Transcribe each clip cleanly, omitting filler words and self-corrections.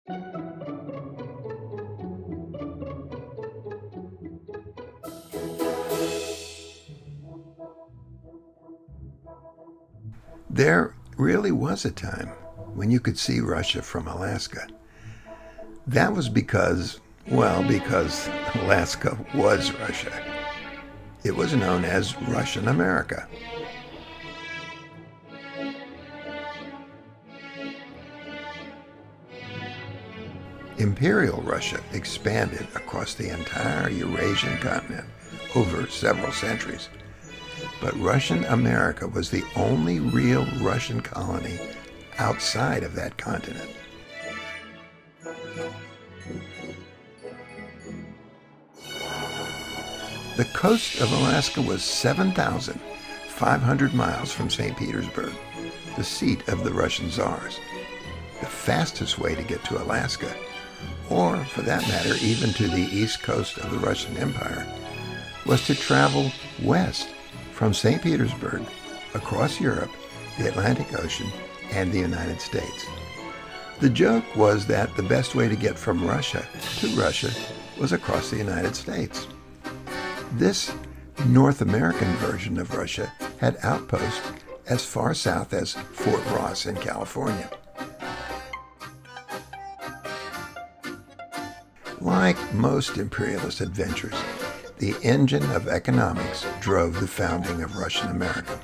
There really was a time when you could see Russia from Alaska. That was because Alaska was Russia. It was known as Russian America. Imperial Russia expanded across the entire Eurasian continent over several centuries. But Russian America was the only real Russian colony outside of that continent. The coast of Alaska was 7,500 miles from St. Petersburg, the seat of the Russian Tsars. The fastest way to get to Alaska, or for that matter even to the east coast of the Russian Empire, was to travel west from St. Petersburg across Europe, the Atlantic Ocean, and the United States. The joke was that the best way to get from Russia to Russia was across the United States. This North American version of Russia had outposts as far south as Fort Ross in California. Like most imperialist adventures, the engine of economics drove the founding of Russian America.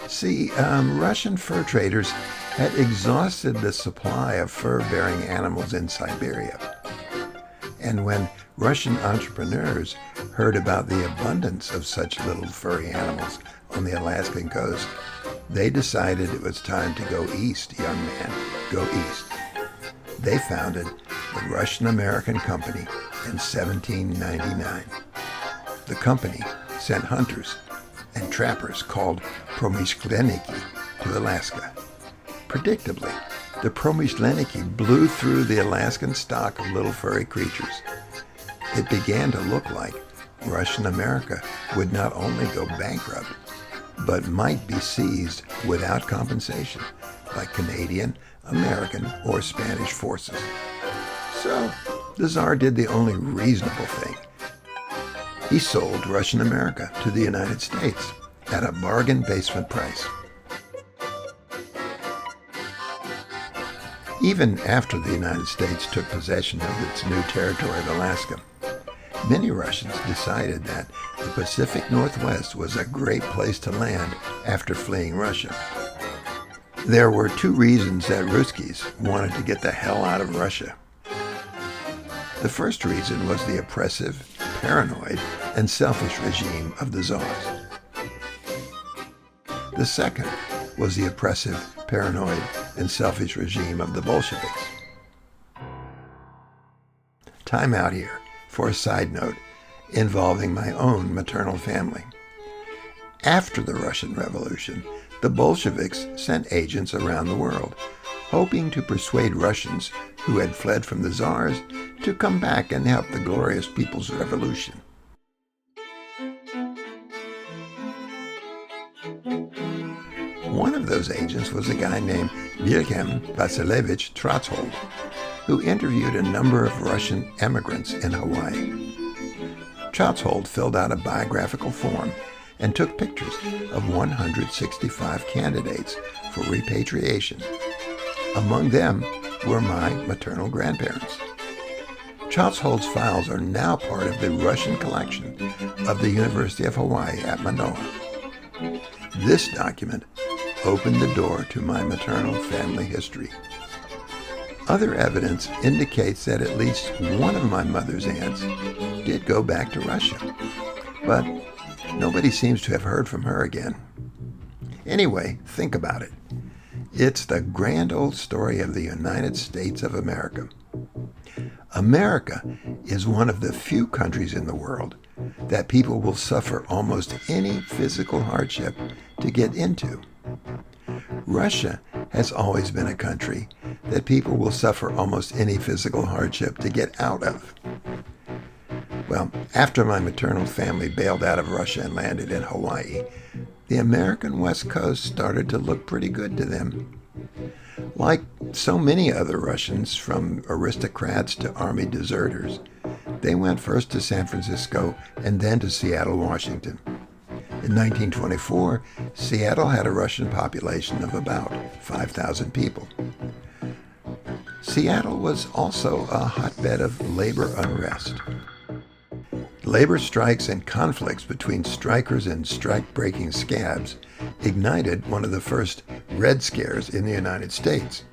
See, Russian fur traders had exhausted the supply of fur-bearing animals in Siberia. And when Russian entrepreneurs heard about the abundance of such little furry animals on the Alaskan coast, they decided it was time to go east, young man, go east. They founded the Russian American Company in 1799. The company sent hunters and trappers called promyshleniki to Alaska. Predictably, the promyshleniki blew through the Alaskan stock of little furry creatures. It began to look like Russian America would not only go bankrupt, but might be seized without compensation by Canadian, American, or Spanish forces. So, the Tsar did the only reasonable thing. He sold Russian America to the United States at a bargain basement price. Even after the United States took possession of its new territory of Alaska, many Russians decided that the Pacific Northwest was a great place to land after fleeing Russia. There were two reasons that Ruskies wanted to get the hell out of Russia. The first reason was the oppressive, paranoid, and selfish regime of the Tsars. The second was the oppressive, paranoid, and selfish regime of the Bolsheviks. Time out here for a side note involving my own maternal family. After the Russian Revolution, the Bolsheviks sent agents around the world, hoping to persuade Russians who had fled from the Tsars to come back and help the glorious People's Revolution. One of those agents was a guy named Wilhelm Vasilievich Trotzhold, who interviewed a number of Russian emigrants in Hawaii. Trotzhold filled out a biographical form and took pictures of 165 candidates for repatriation. Among them were my maternal grandparents. Trotzhold's files are now part of the Russian collection of the University of Hawaii at Manoa. This document opened the door to my maternal family history. Other evidence indicates that at least one of my mother's aunts did go back to Russia, but nobody seems to have heard from her again. Anyway, think about it. It's the grand old story of the United States of America. America is one of the few countries in the world that people will suffer almost any physical hardship to get into. Russia has always been a country that people will suffer almost any physical hardship to get out of. Well, after my maternal family bailed out of Russia and landed in Hawaii, the American West Coast started to look pretty good to them. Like so many other Russians, from aristocrats to army deserters, they went first to San Francisco and then to Seattle, Washington. In 1924, Seattle had a Russian population of about 5,000 people. Seattle was also a hotbed of labor unrest. Labor strikes and conflicts between strikers and strike-breaking scabs ignited one of the first Red Scares in the United States.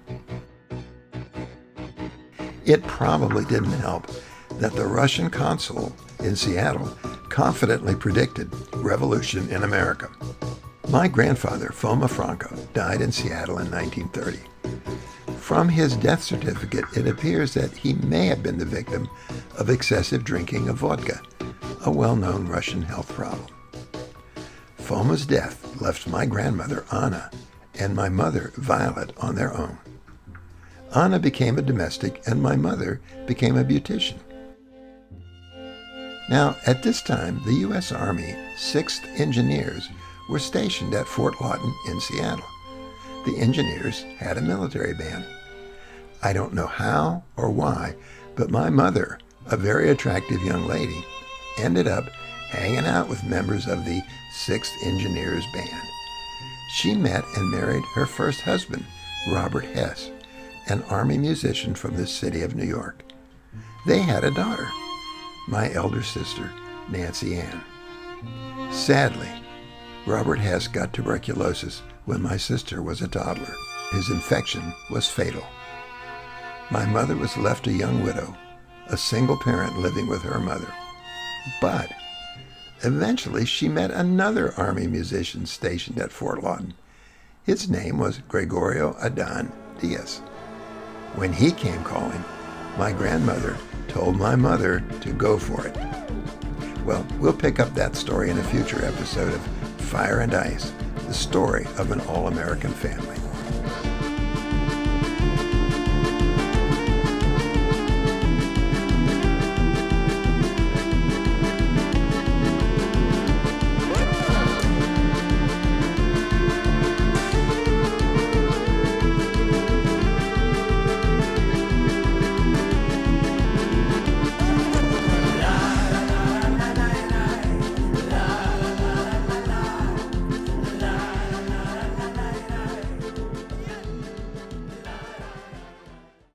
It probably didn't help that the Russian consul in Seattle confidently predicted revolution in America. My grandfather, Foma Franco, died in Seattle in 1930. From his death certificate, it appears that he may have been the victim of excessive drinking of vodka, a well-known Russian health problem. Foma's death left my grandmother, Anna, and my mother, Violet, on their own. Anna became a domestic, and my mother became a beautician. Now, at this time, the U.S. Army 6th Engineers were stationed at Fort Lawton in Seattle. The engineers had a military band. I don't know how or why, but my mother, a very attractive young lady, ended up hanging out with members of the 6th Engineers band. She met and married her first husband, Robert Hess, an Army musician from the city of New York. They had a daughter, my elder sister, Nancy Ann. Sadly, Robert Hess got tuberculosis when my sister was a toddler. His infection was fatal. My mother was left a young widow, a single parent living with her mother. But eventually she met another Army musician stationed at Fort Lawton. His name was Gregorio Adan Diaz. When he came calling, my grandmother told my mother to go for it. Well, we'll pick up that story in a future episode of Fire and Ice, the story of an all-American family.